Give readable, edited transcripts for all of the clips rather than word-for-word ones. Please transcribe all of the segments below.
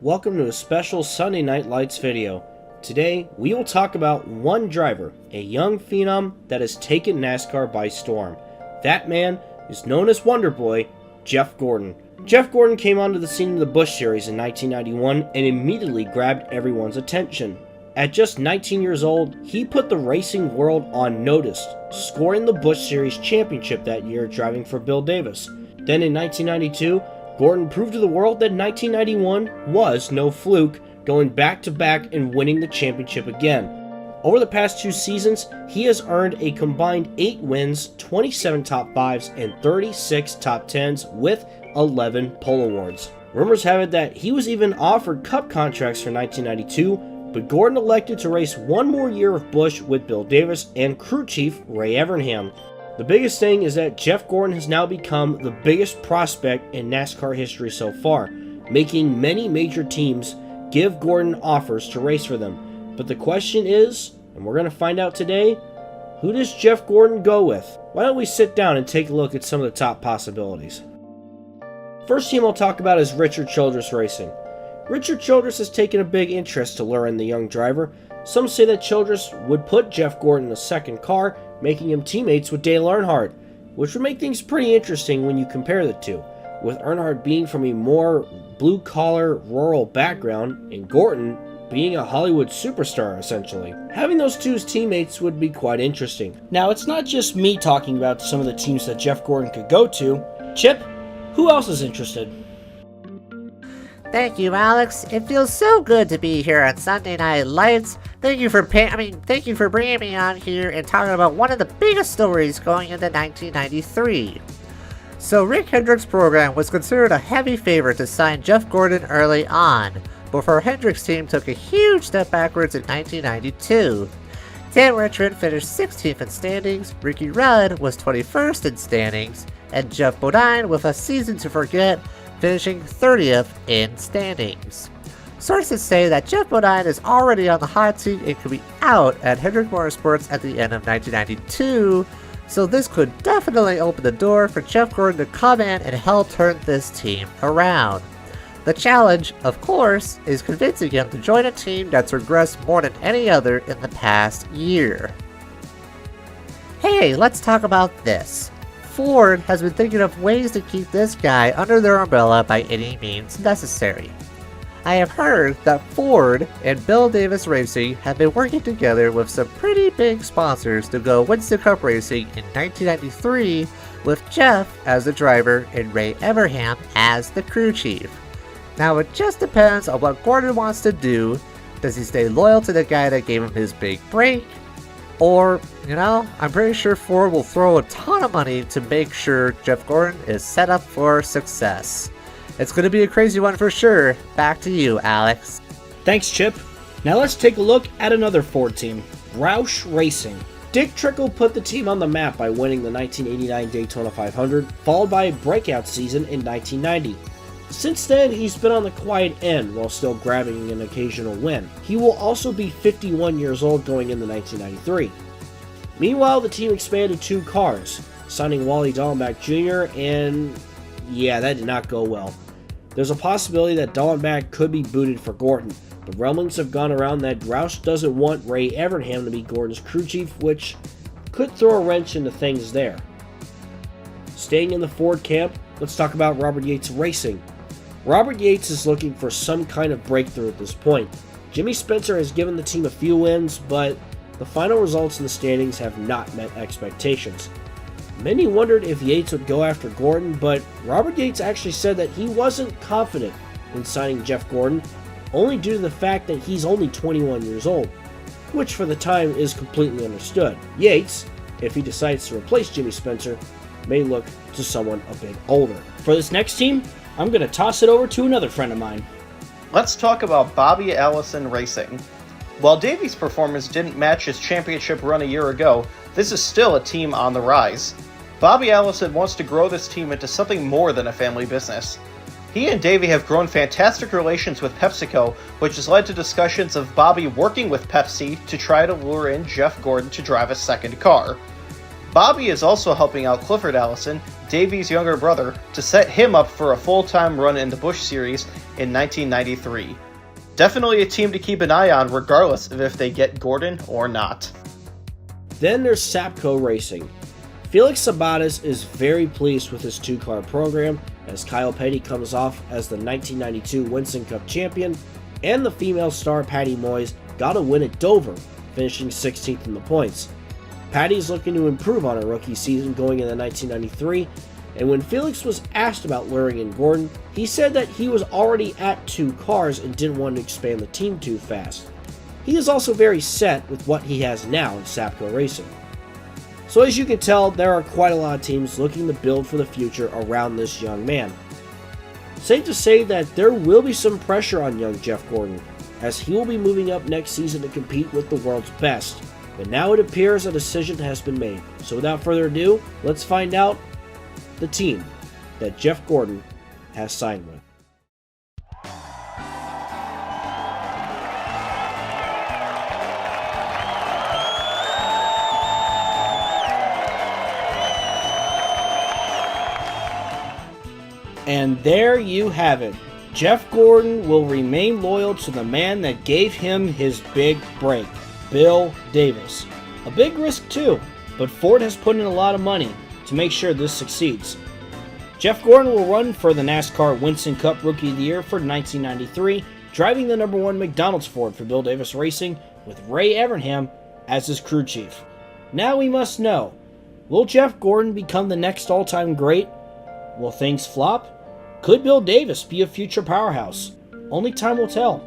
welcome to a special Sunday Night Lights video. Today, we will talk about one driver, a young phenom that has taken NASCAR by storm. That man is known as Wonder Boy, Jeff Gordon. Jeff Gordon came onto the scene in the Busch Series in 1991 and immediately grabbed everyone's attention. At just 19 years old, he put the racing world on notice, scoring the Busch Series championship that year driving for Bill Davis. Then in 1992, Gordon proved to the world that 1991 was no fluke, going back-to-back and winning the championship again. Over the past 2 seasons, he has earned a combined 8 wins, 27 top 5s, and 36 top 10s with 11 pole awards. Rumors have it that he was even offered Cup contracts for 1992, but Gordon elected to race one more year of Busch with Bill Davis and crew chief Ray Evernham. The biggest thing is that Jeff Gordon has now become the biggest prospect in NASCAR history so far, making many major teams give Gordon offers to race for them. But the question is, and we're going to find out today, who does Jeff Gordon go with? Why don't we sit down and take a look at some of the top possibilities. First team I'll talk about is Richard Childress Racing. Richard Childress has taken a big interest to lure in the young driver. Some say that Childress would put Jeff Gordon in the second car, making him teammates with Dale Earnhardt, which would make things pretty interesting when you compare the two, with Earnhardt being from a more blue-collar, rural background, and Gordon being a Hollywood superstar, essentially. Having those two as teammates would be quite interesting. Now, it's not just me talking about some of the teams that Jeff Gordon could go to. Chip, who else is interested? Thank you, Alex. It feels so good to be here on Sunday Night Lights. Thank you for bringing me on here and talking about one of the biggest stories going into 1993. So Rick Hendrick's program was considered a heavy favorite to sign Jeff Gordon early on, before Hendrick's team took a huge step backwards in 1992. Dan Richmond finished 16th in standings, Ricky Rudd was 21st in standings, and Jeff Bodine, with a season to forget, finishing 30th in standings. Sources say that Jeff Bodine is already on the hot seat and could be out at Hendrick Motorsports at the end of 1992, so this could definitely open the door for Jeff Gordon to come in and help turn this team around. The challenge, of course, is convincing him to join a team that's regressed more than any other in the past year. Hey, let's talk about this. Ford has been thinking of ways to keep this guy under their umbrella by any means necessary. I have heard that Ford and Bill Davis Racing have been working together with some pretty big sponsors to go Winston Cup Racing in 1993 with Jeff as the driver and Ray Evernham as the crew chief. Now it just depends on what Gordon wants to do. Does he stay loyal to the guy that gave him his big break? Or, I'm pretty sure Ford will throw a ton of money to make sure Jeff Gordon is set up for success. It's going to be a crazy one for sure. Back to you, Alex. Thanks, Chip. Now let's take a look at another Ford team, Roush Racing. Dick Trickle put the team on the map by winning the 1989 Daytona 500, followed by a breakout season in 1990. Since then, he's been on the quiet end while still grabbing an occasional win. He will also be 51 years old going into 1993. Meanwhile, the team expanded 2 cars, signing Wally Dallenbach Jr., and yeah, that did not go well. There's a possibility that Dallenbach could be booted for Gordon, but rumblings have gone around that Roush doesn't want Ray Evernham to be Gordon's crew chief, which could throw a wrench into things there. Staying in the Ford camp, let's talk about Robert Yates Racing. Robert Yates is looking for some kind of breakthrough at this point. Jimmy Spencer has given the team a few wins, but the final results in the standings have not met expectations. Many wondered if Yates would go after Gordon, but Robert Yates actually said that he wasn't confident in signing Jeff Gordon, only due to the fact that he's only 21 years old, which for the time is completely understood. Yates, if he decides to replace Jimmy Spencer, may look to someone a bit older. For this next team, I'm going to toss it over to another friend of mine. Let's talk about Bobby Allison Racing. While Davy's performance didn't match his championship run a year ago, this is still a team on the rise. Bobby Allison wants to grow this team into something more than a family business. He and Davy have grown fantastic relations with PepsiCo, which has led to discussions of Bobby working with Pepsi to try to lure in Jeff Gordon to drive a second car. Bobby is also helping out Clifford Allison, Davy's younger brother, to set him up for a full-time run in the Busch Series in 1993. Definitely a team to keep an eye on regardless of if they get Gordon or not. Then there's Sapco Racing. Felix Sabates is very pleased with his two-car program as Kyle Petty comes off as the 1992 Winston Cup champion, and the female star Patty Moyes got a win at Dover, finishing 16th in the points. Patty's looking to improve on her rookie season going into 1993, and when Felix was asked about luring in Gordon, he said that he was already at 2 cars and didn't want to expand the team too fast. He is also very set with what he has now in Sapco Racing. So as you can tell, there are quite a lot of teams looking to build for the future around this young man. Safe to say that there will be some pressure on young Jeff Gordon, as he will be moving up next season to compete with the world's best. But now it appears a decision has been made. So without further ado, let's find out the team that Jeff Gordon has signed with. And there you have it. Jeff Gordon will remain loyal to the man that gave him his big break, Bill Davis. A big risk too, but Ford has put in a lot of money to make sure this succeeds. Jeff Gordon will run for the NASCAR Winston Cup Rookie of the Year for 1993, driving the #1 McDonald's Ford for Bill Davis Racing with Ray Evernham as his crew chief. Now we must know, will Jeff Gordon become the next all-time great? Will things flop? Could Bill Davis be a future powerhouse? Only time will tell.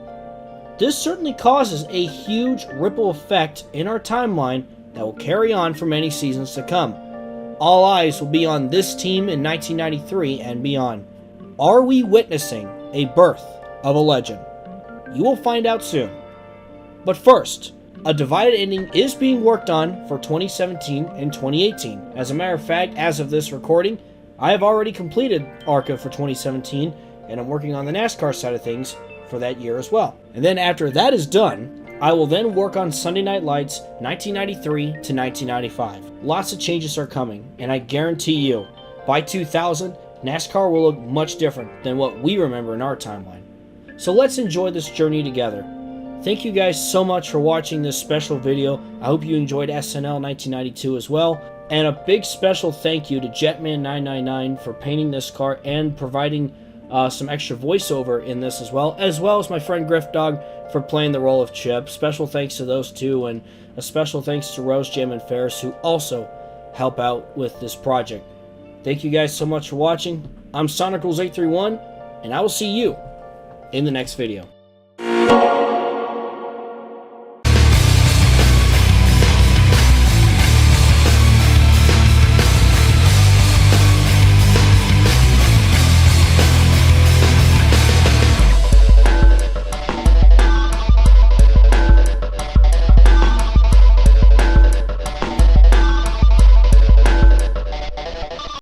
This certainly causes a huge ripple effect in our timeline that will carry on for many seasons to come. All eyes will be on this team in 1993 and beyond. Are we witnessing a birth of a legend? You will find out soon. But first, a divided ending is being worked on for 2017 and 2018. As a matter of fact, as of this recording, I have already completed ARCA for 2017, and I'm working on the NASCAR side of things for that year as well. And then after that is done, I will then work on Sunday Night Lights 1993 to 1995. Lots of changes are coming, and I guarantee you, by 2000, NASCAR will look much different than what we remember in our timeline. So let's enjoy this journey together. Thank you guys so much for watching this special video. I hope you enjoyed SNL 1992 as well. And a big special thank you to Jetman999 for painting this car and providing some extra voiceover in this as well as my friend Griffdawg for playing the role of Chip. Special thanks to those two, and a special thanks to Rose, Jim, and Faris, who also help out with this project. Thank you guys so much for watching. I'm SonicRules831, and I will see you in the next video.